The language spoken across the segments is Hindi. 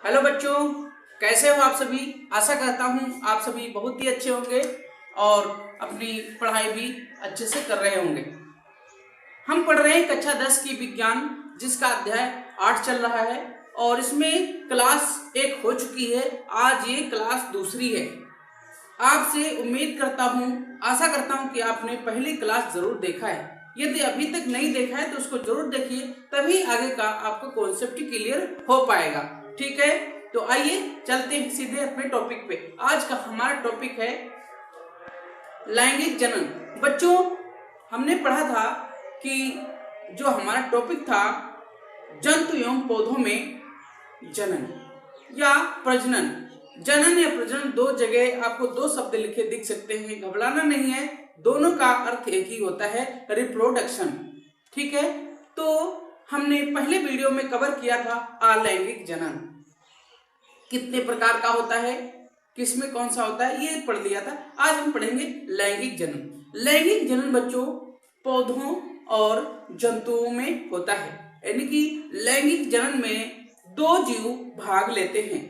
हेलो बच्चों, कैसे हो आप सभी। आशा करता हूँ आप सभी बहुत ही अच्छे होंगे और अपनी पढ़ाई भी अच्छे से कर रहे होंगे। हम पढ़ रहे हैं कक्षा 10 की विज्ञान, जिसका अध्याय 8 चल रहा है और इसमें क्लास 1 हो चुकी है। आज ये क्लास दूसरी है। आपसे उम्मीद करता हूँ, आशा करता हूँ कि आपने पहली क्लास जरूर देखा है। यदि अभी तक नहीं देखा है तो उसको जरूर देखिए, तभी आगे का आपको कॉन्सेप्ट क्लियर हो पाएगा। ठीक है, तो आइए चलते हैं सीधे अपने टॉपिक पे। आज का हमारा टॉपिक है लैंगिक जनन। बच्चों, हमने पढ़ा था कि जो हमारा टॉपिक था जंतु एवं पौधों में जनन या प्रजनन। जनन या प्रजनन दो जगह आपको दो शब्द लिखे दिख सकते हैं, घबराना नहीं है, दोनों का अर्थ एक ही होता है, रिप्रोडक्शन। ठीक है, तो हमने पहले वीडियो में कवर किया था अलैंगिक जनन कितने प्रकार का होता है, किसमें कौन सा होता है, ये पढ़ लिया था। आज हम पढ़ेंगे लैंगिक जनन। लैंगिक जनन बच्चों पौधों और जंतुओं में होता है, यानी कि लैंगिक जनन में दो जीव भाग लेते हैं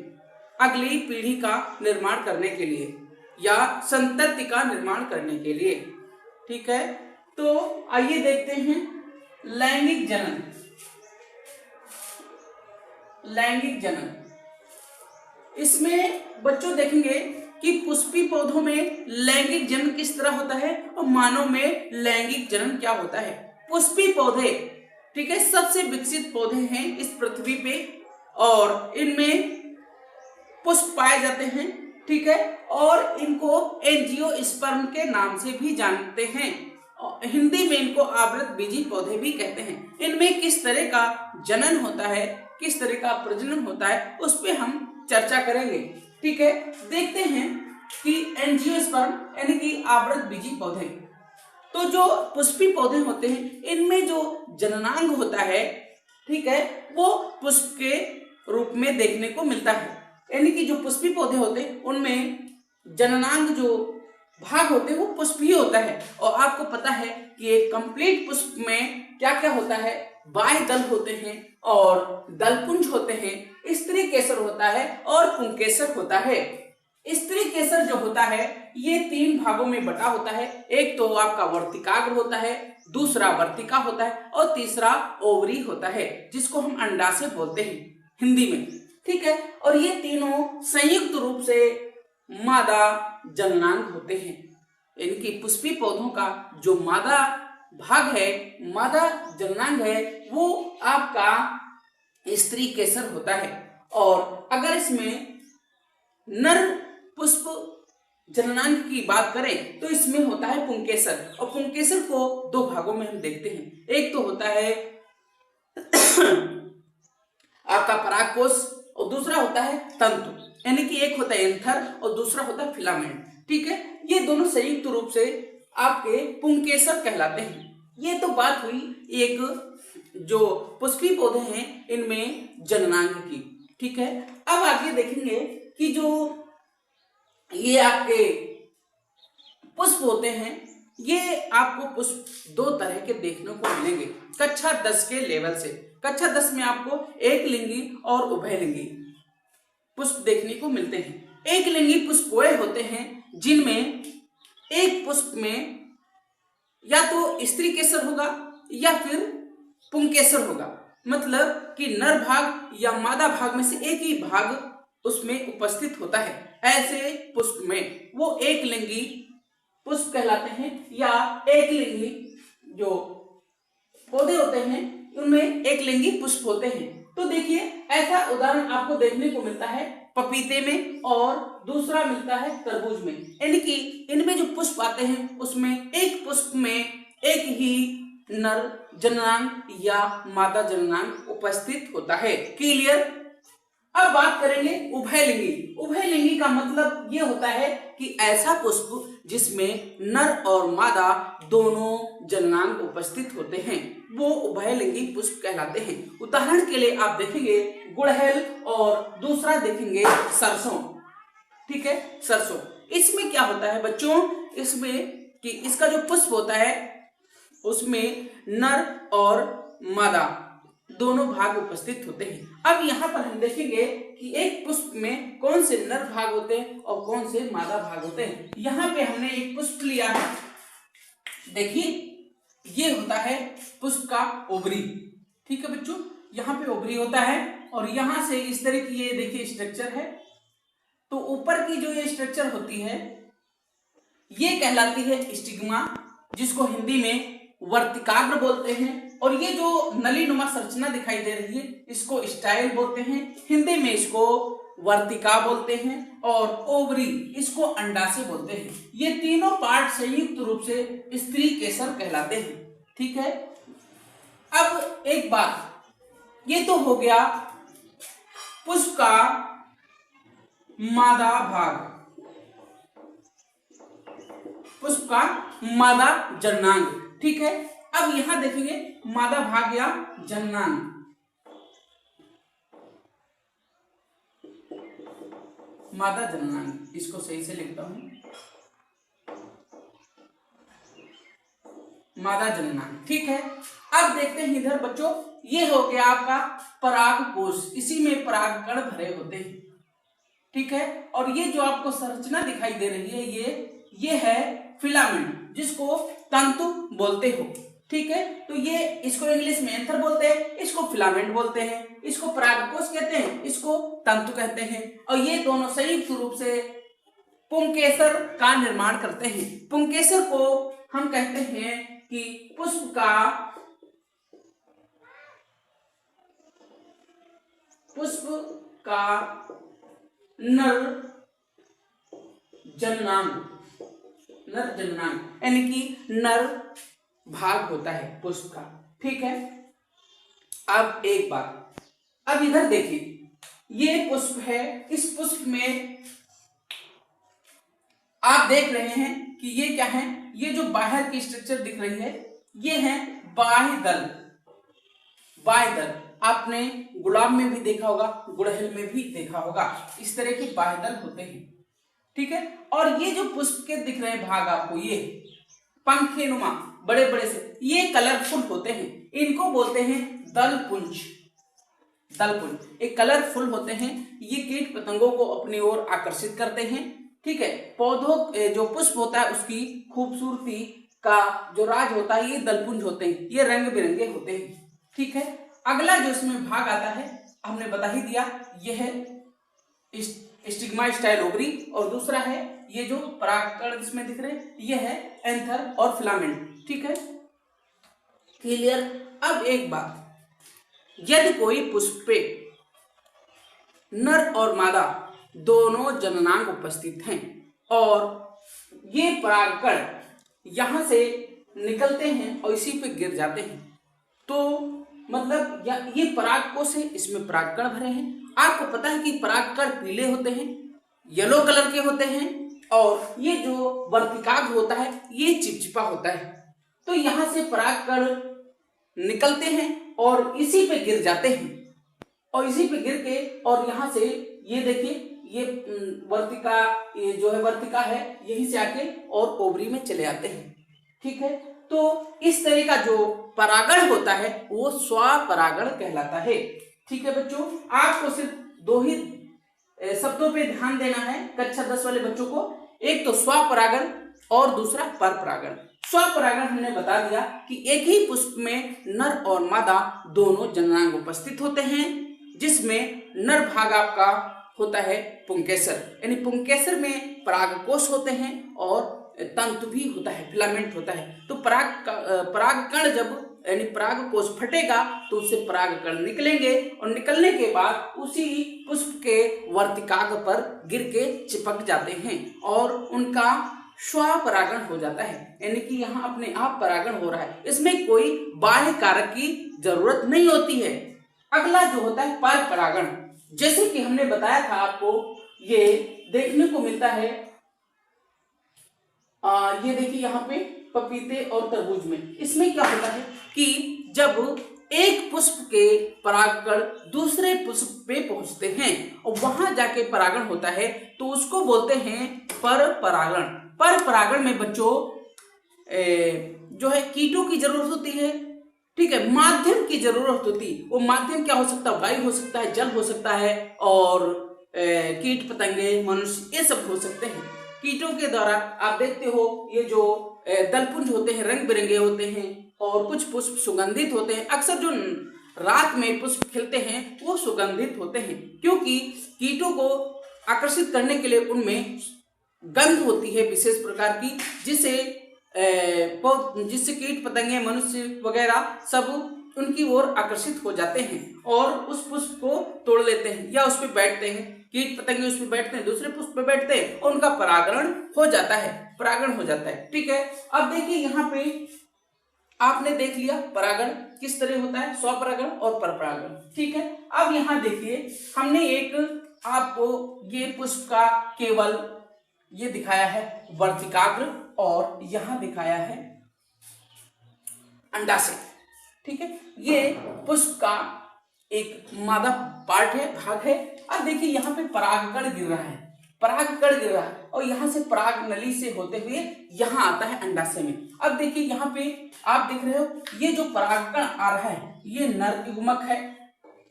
अगली पीढ़ी का निर्माण करने के लिए या संतति का निर्माण करने के लिए। ठीक है, तो आइए देखते हैं लैंगिक जनन। लैंगिक जनन इसमें बच्चों देखेंगे कि पुष्पी पौधों में लैंगिक जनन किस तरह होता है और मानव में लैंगिक जनन क्या होता है। पुष्पी पौधे, ठीक है, सबसे विकसित पौधे हैं इस पृथ्वी पे और इनमें पुष्प पाए जाते हैं। ठीक है, और इनको एंजियोस्पर्म के नाम से भी जानते हैं। हिंदी में इनको आवृत बीजी पौधे भी कहते हैं। इनमें किस तरह का जनन होता है, किस तरह का प्रजनन होता है, उस पर हम चर्चा करेंगे। ठीक है, देखते हैं कि एंजियोस्पर्म यानी कि आवृत बीजी पौधे, तो जो पुष्पी पौधे होते हैं इनमें जो जननांग होता है, ठीक है, वो पुष्प के रूप में देखने को मिलता है। यानी कि जो पुष्पी पौधे होते हैं उनमें जननांग जो भाग होते हैं वो पुष्प ही होता है। और आपको पता है कि एक कंप्लीट पुष्प में क्या क्या होता है, बाह्य दल होते हैं और दलपुंज होते हैं, स्त्री केसर होता है और पुंकेसर होता है। स्त्री केसर जो होता है ये तीन भागों में बटा होता है। एक तो आपका वर्तिकाग्र होता है, दूसरा वर्तिका होता है और तीसरा ओवरी होता है, जिसको हम अंडाशय बोलते हैं हिंदी में। ठीक है, और ये तीनों संयुक्त रूप से मादा जननांग होते हैं। इनकी पुष्पी पौधों का जो मादा भाग है, मादा जननांग है, वो आपका स्त्री केसर होता है। और अगर इसमें नर पुष्प जननांग की बात करें तो इसमें होता है पुंकेसर। और पुंकेसर को दो भागों में हम देखते हैं, एक तो होता है आपका परागकोश और दूसरा होता है तंतु, यानी कि एक होता है एंथर और दूसरा होता है फिलामेंट। ठीक है, ये दोनों संयुक्त रूप से आपके पुंकेसर कहलाते हैं। ये तो बात हुई एक जो पुष्पी पौधे हैं इनमें जननांग की। ठीक है, अब आगे देखेंगे कि जो ये आपके पुष्प होते हैं, ये आपको पुष्प दो तरह के देखने को मिलेंगे कक्षा 10 के लेवल से। कक्षा 10 में आपको एक लिंगी और उभयलिंगी पुष्प देखने को मिलते हैं। एक लिंगी पुष्प वे होते हैं जिनमें एक पुष्प में या तो स्त्री केसर होगा या फिर पुंकेसर होगा, मतलब कि नर भाग या मादा भाग में से एक ही भाग उसमें उपस्थित होता है। ऐसे पुष्प में वो एक लिंगी पुष्प कहलाते हैं या एक लिंगी जो पौधे होते हैं उनमें एक लिंगी पुष्प होते हैं। तो देखिए ऐसा उदाहरण आपको देखने को मिलता है पपीते में और दूसरा मिलता है तरबूज में। यानी कि इनमें जो पुष्प आते हैं उसमें एक पुष्प में एक ही नर जननांग या मादा जननांग उपस्थित होता है। क्लियर। अब बात करेंगे उभयलिंगी। उभयलिंगी का मतलब ये होता है कि ऐसा पुष्प जिसमें नर और मादा दोनों जननांग उपस्थित होते हैं, वो उभयलिंगी पुष्प कहलाते हैं। उदाहरण के लिए आप देखेंगे गुड़हल और दूसरा देखेंगे सरसों। ठीक है, सरसों, इसमें क्या होता है बच्चों, इसमें कि इसका जो पुष्प होता है उसमें नर और मादा दोनों भाग उपस्थित होते हैं। अब यहाँ पर हम देखेंगे कि एक पुष्प में कौन से नर भाग होते हैं और कौन से मादा भाग होते हैं। यहाँ पे हमने एक पुष्प लिया है, देखिए ये होता है पुष्प का ओवरी, ठीक है बच्चों, यहाँ पे ओवरी होता है और यहाँ से इस तरह की ये देखिए स्ट्रक्चर है। तो ऊपर की जो ये स्ट्रक्चर होती है ये कहलाती है स्टिग्मा, जिसको हिंदी में वर्तिकाग्र बोलते हैं। और ये जो नलीनुमा संरचना दिखाई दे रही है इसको स्टाइल बोलते हैं, हिंदी में इसको वर्तिका बोलते हैं। और ओवरी इसको अंडाशय बोलते हैं। ये तीनों पार्ट संयुक्त रूप से स्त्री केसर कहलाते हैं, ठीक है। अब एक बात, ये तो हो गया पुष्प का मादा भाग, पुष्प का मादा जननांग, ठीक है। अब यहां देखेंगे मादा भाग या जननांग। मादा जननांग, इसको सही से लिखता हूं, मादा जननांग, ठीक है। अब देखते हैं इधर बच्चों, ये हो गया आपका परागकोश, इसी में परागकण भरे होते हैं, ठीक है। और ये जो आपको संरचना दिखाई दे रही है ये है फिलामेंट, जिसको तंतु बोलते हो, ठीक है। तो ये इसको इंग्लिश में एंथर बोलते हैं, इसको फिलामेंट बोलते हैं, इसको परागकोश कहते हैं, इसको तंतु कहते हैं। और ये दोनों संयुक्त रूप से पुंकेसर का निर्माण करते हैं। पुंकेसर को हम कहते हैं कि पुष्प का नर जननांग, नर जननांग यानी कि नर भाग होता है पुष्प का, ठीक है। अब एक बात, अब इधर देखिए, ये पुष्प है, इस पुष्प में आप देख रहे हैं कि ये क्या है, ये जो बाहर की स्ट्रक्चर दिख रही है ये है बाह्य दल। बाह्य दल आपने गुलाब में भी देखा होगा, गुड़हल में भी देखा होगा, इस तरह के बाह्य दल होते हैं, ठीक है। और ये जो पुष्प के दिख रहे हैं भाग आपको, ये पंखेनुमा बड़े बड़े से, ये कलरफुल होते हैं, इनको बोलते हैं दलपुंज। दलपुंज एक कलरफुल होते हैं, ये कीट पतंगों को अपनी ओर आकर्षित करते हैं, ठीक है। पौधों जो पुष्प होता है उसकी खूबसूरती का जो राज होता है ये दलपुंज होते हैं, ये रंग बिरंगे होते हैं, ठीक है। अगला जो इसमें भाग आता है हमने बता ही दिया, ये है स्टिग्मा स्टाइल ओवरी, और दूसरा है ये जो परागकण इसमें दिख रहे हैं ये है एंथर और फिलामेंट, ठीक है, क्लियर। अब एक बात, यदि कोई पुष्प पे नर और मादा दोनों जननांग उपस्थित हैं और ये परागकण यहां से निकलते हैं और इसी पे गिर जाते हैं, तो मतलब ये परागकोश है, इसमें परागकण भरे हैं। आपको पता है कि परागकण पीले होते हैं, येलो कलर के होते हैं, और ये जो वर्तिकाग्र होता है ये चिपचिपा होता है। तो यहाँ से परागकण निकलते हैं और इसी पे गिर जाते हैं, और इसी पे गिर के और यहाँ से ये देखिए ये वर्तिका, ये जो है वर्तिका है, यहीं से आके और ओवरी में चले आते हैं, ठीक है। तो इस तरह का जो परागण होता है वो स्वपरागण कहलाता है, ठीक है बच्चों। आपको सिर्फ दो ही शब्दों पे ध्यान देना है कक्षा 10 वाले बच्चों को, एक तो स्वपरागण और दूसरा परपरागण। स्वपरागण हमने बता दिया कि एक ही पुष्प में नर और मादा दोनों जननांग उपस्थित होते हैं, जिसमें नर भाग आपका होता है पुंकेसर, यानी पुंकेसर में परागकोश होते हैं और तंतु भी होता है, फिलामेंट होता है। तो परागकण जब यानी परागकोश फटेगा तो उससे परागकण निकलेंगे और निकलने के बाद उसी पुष्प के वर्तिकाग्र पर गिर के चिपक जाते हैं और उनका स्वपरागण हो जाता है, यानी कि यहाँ अपने आप परागण हो रहा है, इसमें कोई बाह्य कारक की जरूरत नहीं होती है। अगला जो होता है परपरागण, जैसे कि हमने बताया था आपको, ये देखने को मिलता है, ये देखिए यहाँ पे पपीते और तरबूज में। इसमें क्या होता है कि जब एक पुष्प के परागकण दूसरे पुष्प पे पहुंचते हैं और वहां जाके परागण होता है तो उसको बोलते हैं परपरागण। परपरागण में बच्चों जो है कीटों की जरूरत होती है, ठीक है, माध्यम की जरूरत होती। वो माध्यम क्या हो सकता है? वायु हो सकता है, जल हो सकता है, और कीट पतंगे, मनुष्य, ये सब हो सकते हैं। कीटों के द्वारा आप देखते हो ये जो दलपुंज होते हैं रंग बिरंगे होते हैं, और कुछ पुष्प सुगंधित होते हैं। अक्सर जो रात में पुष्प खिलते हैं वो सुगंधित होते हैं, क्योंकि कीटों को आकर्षित करने के लिए उनमें गंध होती है विशेष प्रकार की, जिससे कीट पतंगे, मनुष्य वगैरह सब उनकी ओर आकर्षित हो जाते हैं और उस पुष्प को तोड़ लेते हैं या उस पर बैठते हैं। कीट पतंगे उस पर बैठते हैं, दूसरे पुष्प पे बैठते हैं और उनका परागण हो जाता है। ठीक है, अब देखिए यहाँ पे आपने देख लिया परागण किस तरह होता है, स्वपरागण और परपरागण। ठीक है, अब यहाँ देखिए हमने एक आपको ये पुष्प का केवल ये दिखाया है वर्तिकाग्र, और यहाँ दिखाया है अंडाशय। ठीक है, ये पुष्प का एक मादा पार्ट है, भाग है। अब देखिए यहाँ पे परागकण गिर रहा है, और यहाँ से पराग नली से होते हुए यहाँ आता है अंडाशय में। अब देखिए यहाँ पे आप देख रहे हो ये जो परागकण आ रहा है ये नर युग्मक है।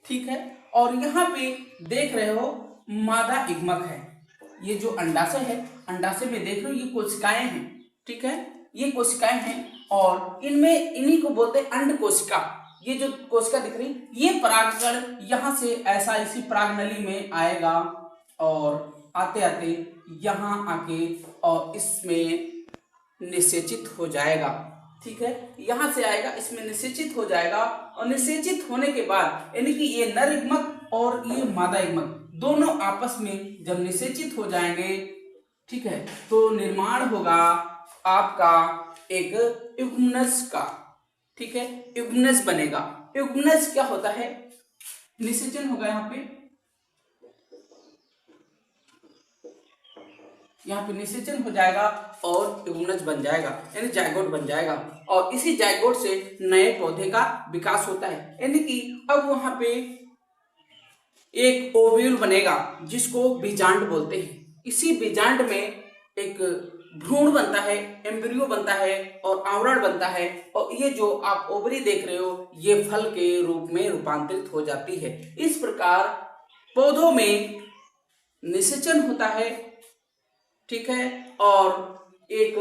ठीक है, और यहाँ पे देख रहे हो मादा युग्मक है। ये जो अंडाशय है, अंडाशय में देख रहे हो ये कोशिकाएं हैं। ठीक है, ये कोशिकाएं हैं और इनमें इन्हीं को बोलते हैं अंड कोशिका। ये जो कोशिका दिख रही ये परागकण यहाँ से ऐसा इसी पराग नली में आएगा और आते आते यहाँ आके और इसमें निषेचित हो जाएगा। ठीक है, यहाँ से आएगा, इसमें निषेचित हो जाएगा, और निषेचित होने के बाद यानी कि ये नर युग्मक और ये मादा युग्मक दोनों आपस में जब निषेचित हो जाएंगे, ठीक है, तो निर्माण होगा आपका एक युग्मनज का। ठीक है, युग्मनज बनेगा। युग्मनज क्या होता है? निषेचन होगा यहाँ पे निषेचन हो जाएगा और युग्मनज बन जाएगा, यानी जायगोट बन जाएगा, और इसी जायगोट से नए पौधे का विकास होता है। यानी कि अब वहां पे एक ओव्यूल बनेगा जिसको बीजांड बोलते हैं। इसी बीजांड में एक भ्रूण बनता है, एम्ब्रियो बनता है और आवरण बनता है, और ये जो आप ओवरी देख रहे हो ये फल के रूप में रूपांतरित हो जाती है। इस प्रकार पौधों में निषेचन होता है। ठीक है, और एक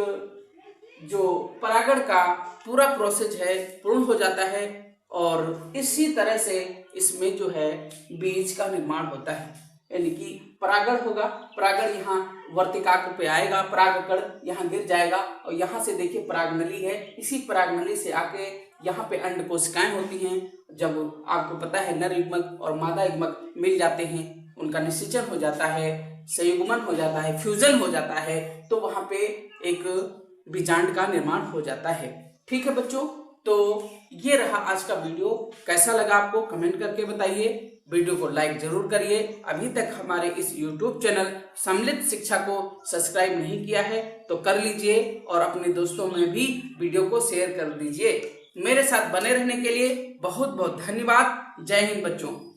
जो परागण का पूरा प्रोसेस है पूर्ण हो जाता है, और इसी तरह से इसमें जो है बीज का निर्माण होता है। यानी कि परागण होगा, परागण यहाँ वर्तिकाग्र पे आएगा, परागकण यहाँ गिर जाएगा, और यहाँ से देखिए परागनली है, इसी परागनली से आके यहाँ पे अंड कोशिकाएं होती हैं। जब आपको पता है नर युग्मक और मादा युग्मक मिल जाते हैं, उनका निषेचन हो जाता है, संयुग्मन हो जाता है, फ्यूजन हो जाता है, तो वहां पे एक बीजांड का निर्माण हो जाता है। ठीक है बच्चों, तो ये रहा आज का वीडियो। कैसा लगा आपको कमेंट करके बताइए। वीडियो को लाइक जरूर करिए। अभी तक हमारे इस YouTube चैनल सम्मिलित शिक्षा को सब्सक्राइब नहीं किया है तो कर लीजिए, और अपने दोस्तों में भी वीडियो को शेयर कर दीजिए। मेरे साथ बने रहने के लिए बहुत बहुत धन्यवाद। जय हिंद बच्चों।